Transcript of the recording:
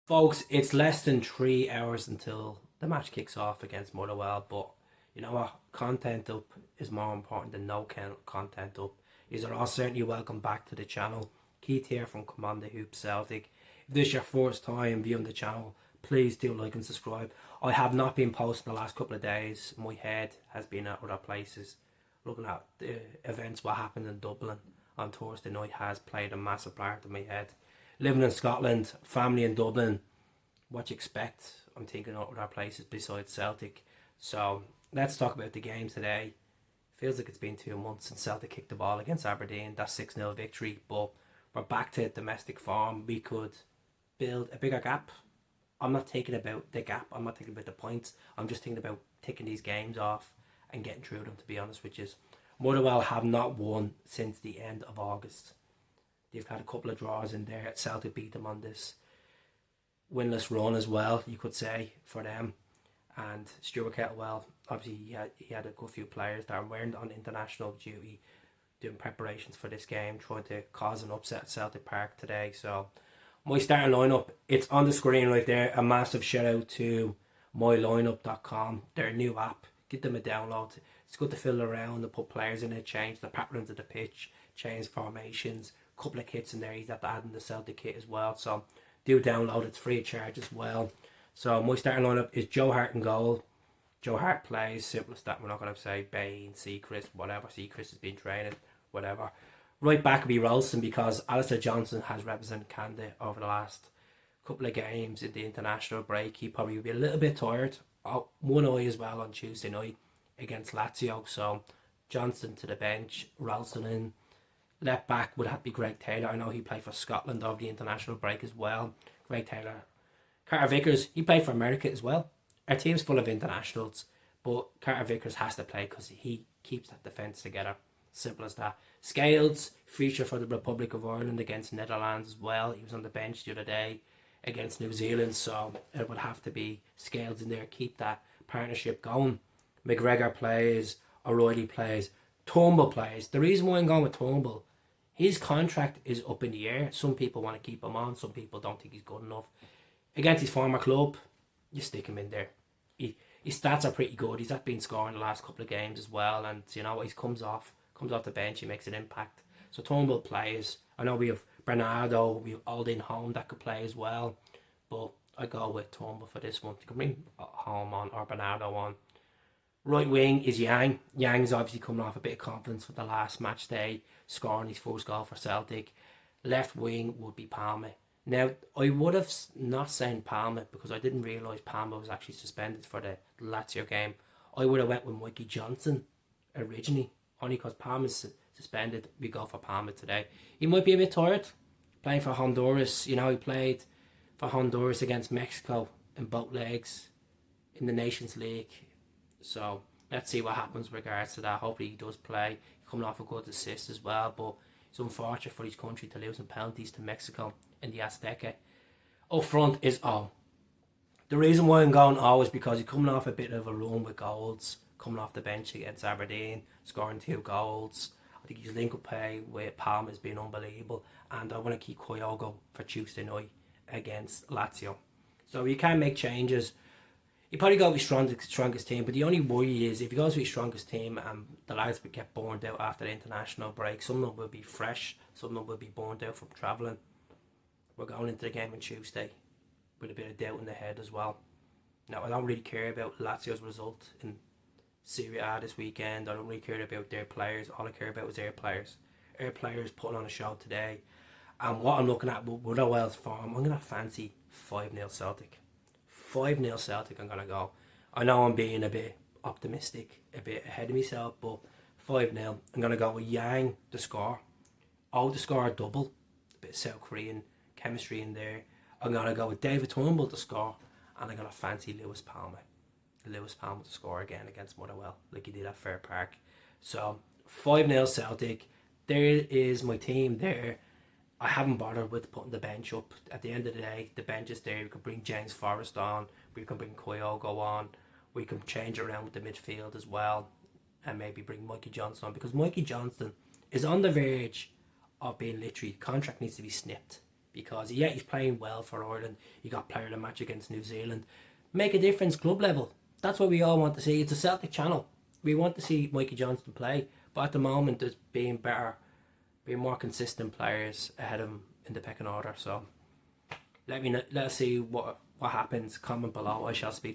Folks, it's less than 3 hours until the match kicks off against Motherwell, but you know what? Content up is more important than no content up. You're all certainly welcome back to the channel. Keith here from Commander Hoop Celtic. If this is your first time viewing the channel, please do like and subscribe. I have not been posting the last couple of days. My head has been at other places. Looking at the events, what happened in Dublin on Thursday night has played a massive part in my head. Living in Scotland, family in Dublin, what you expect, I'm thinking of other places besides Celtic. So let's talk about the game today. Feels like it's been 2 months since Celtic kicked the ball against Aberdeen, that 6-0 victory, but we're back to domestic form. We could build a bigger gap. I'm not thinking about the gap, I'm not thinking about the points, I'm just thinking about taking these games off and getting through them, to be honest with you. Motherwell have not won since the end of August. They've had a couple of draws in there. Celtic beat them on this winless run as well, you could say, for them. And Stuart Kettlewell, obviously he had a good few players that weren't on international duty doing preparations for this game, trying to cause an upset at Celtic Park today. So my starting lineup, it's on the screen right there. A massive shout out to mylineup.com, their new app. Give them a download. It's good to fill around and put players in it, change the patterns of the pitch, change formations, couple of kits in there. He's had to add in the Celtic kit as well, so do download. It's free of charge as well. So my starting lineup is Joe Hart in goal. Joe Hart plays, simple as that. We're not going to say Bain, Seacrest, whatever. Seacrest has been training, whatever. Right back will be Ralston, because Alistair Johnson has represented Canada over the last couple of games in the international break. He probably will be a little bit tired. One eye as well on Tuesday night against Lazio. So Johnson to the bench, Ralston in. Left back would have to be Greg Taylor. I know he played for Scotland over the international break as well. Greg Taylor. Carter Vickers, he played for America as well. Our team's full of internationals, but Carter Vickers has to play because he keeps that defence together. Simple as that. Scales, feature for the Republic of Ireland against Netherlands as well. He was on the bench the other day against New Zealand, so it would have to be Scales in there, keep that partnership going. McGregor plays, O'Reilly plays, Turnbull plays. The reason why I'm going with Turnbull, his contract is up in the air. Some people want to keep him on, some people don't think he's good enough. Against his former club, you stick him in there. His stats are pretty good. He's been scoring the last couple of games as well, and you know he comes off the bench, he makes an impact. So Turnbull plays. I know we have Bernardo, we have Aldin Home that could play as well, but I go with Turnbull for this one. You can bring Home on or Bernardo on. Right wing is Yang. Yang's obviously coming off a bit of confidence with the last match day, scoring his first goal for Celtic. Left wing would be Palmer. Now, I would have not signed Palmer because I didn't realise Palmer was actually suspended for the Lazio game. I would have went with Mikey Johnson originally, only because Palmer's suspended. We go for Palmer today. He might be a bit tired playing for Honduras. You know, he played for Honduras against Mexico in both legs in the Nations League. So let's see what happens with regards to that. Hopefully he does play. Coming off a good assist as well, but it's unfortunate for his country to lose in penalties to Mexico in the Azteca. Up front is O. The reason why I'm going O is because he's coming off a bit of a run with goals, coming off the bench against Aberdeen, scoring 2 goals. I think his link-up play with Palmer has been unbelievable, and I want to keep Kyogo for Tuesday night against Lazio. So you can make changes. He probably got his strongest team, but the only worry is if he goes with his strongest team and the lads would get burned out after the international break, some of them will be fresh, some of them will be burned out from travelling. We're going into the game on Tuesday with a bit of doubt in the head as well. Now, I don't really care about Lazio's result in Serie A this weekend. I don't really care about their players. All I care about is their players. Our players putting on a show today. And what I'm looking at with Motherwell's form, I'm going to fancy 5-0 Celtic. 5-0 Celtic I'm going to go. I know I'm being a bit optimistic, a bit ahead of myself, but 5-0. I'm going to go with Yang to score. Oh, to score a double. A bit of South Korean chemistry in there. I'm going to go with David Turnbull to score, and I'm going to fancy Lewis Palmer. Lewis Palmer to score again against Motherwell, like he did at Fair Park. So 5-0 Celtic. There is my team there. I haven't bothered with putting the bench up. At the end of the day, the bench is there. We can bring James Forrest on. We can bring Kyogo on. We can change around with the midfield as well. And maybe bring Mikey Johnson on. Because Mikey Johnson is on the verge of being literally, contract needs to be snipped. because yeah, he's playing well for Ireland. He got player of the match against New Zealand. Make a difference club level. That's what we all want to see. It's a Celtic channel. We want to see Mikey Johnston play, but at the moment there's being more consistent players ahead of him in the pecking order. So let us see what happens. Comment below. I shall speak to you.